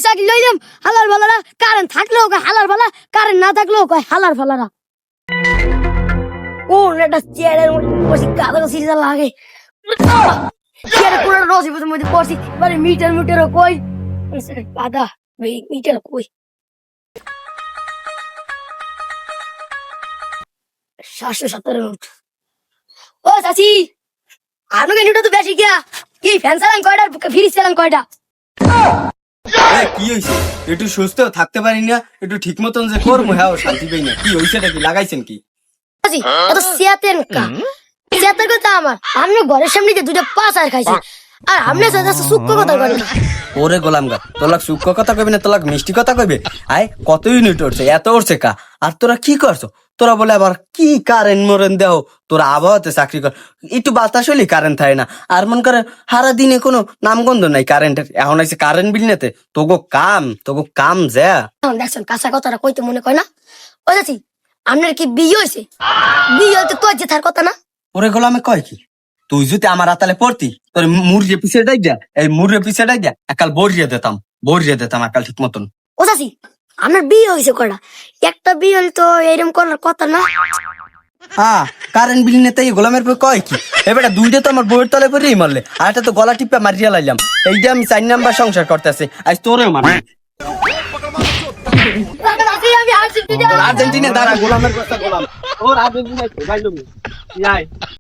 চাকরি লইলাম হালার ভালারা, কারেন্ট থাকলেও কয় হালার ভালা, কারেন্ট না থাকলেও কয় হালার ভালারা। ও একটা চেয়ারের মধ্যে বসে কাদা সিজা লাগে, চেয়ারে পুরো রসিবের মধ্যে পড়ছি, এবারে মিটারও কই, কাদা মিটার কই। 717 নোট। ও চাচি, আনুকে নোটা তো বেশি গিয়া, কি ফ্যান চালান কয়টা, ফ্রিজ চালান কয়টা? কি হয়েছে? একটু সুস্থ থাকতে পারি না, একটু ঠিক মতন যে করবো, হ্যাঁ শান্তি পাই না। কি হয়েছে নাকি, লাগাইছেন কি? চাচি এত সিয়াতেন কা, সিয়াতের কথা আমার, আমি ঘরের সামনে যে দুইটা পাঁচ আর খাইছি, আর আপনি সুক্ষ কথা করেন। ওরে গোলাম গা, তোলাক সূক্ষ্ম কথা কইবে না, তোলাক মিষ্টি কথা কইবে? আয় কত ইউনিট উঠছে, এত উঠছে কা? আর তোরা কি করছো? তোরা বলে আবার কি কারেন্ট মরেন দেও, তোরা আবহাওয়াতে চাকরি কর, একটু বাতাস হইলে কারেন্ট থাকে না। আর মন করে সারা দিনে কোনো নামগন্ধ নাই কারেন্টের, এখন আইছে কারেন্ট বিল নিতে। তোগো কাম যা দেখছেন কাঁচা কথাটা কইতে মনে কয় না। ও চাচি আপনার কি বিয়ে হয়েছে? বিয়ে হইতে তো যে তার কথা না। ওরে গোলামে কয় কি, তুই যদি আমার আতালে পড়তি, তোর মুরগির পিছিয়ে ডাই যা, এই মুরগির পিছিয়ে ডাই যা, একাল বরিয়ে দিতাম একাল ঠিক মতন। ও চাচি আপনার বিয়ে হয়েছে কয়টা? একটা বিয়ে হলে তো এরকম করার কথা না। হ্যাঁ, কারেন্ট বিল নিতে গোলামের পর কয় কি, এবারে দুইটা তো আমার বইয়ের তলে পরেই মারলে, আর একটা তো গলা টিপা মারিয়া লাইলাম। এইটা আমি 4 নাম্বার সংসার করতেছি, আজ তোরেও মার। আমি আর্জেন্টিনা আর্জেন্টিনা দাঁড়া, গোলামের কথা গোলাম, ওর আর্জেন্টিনা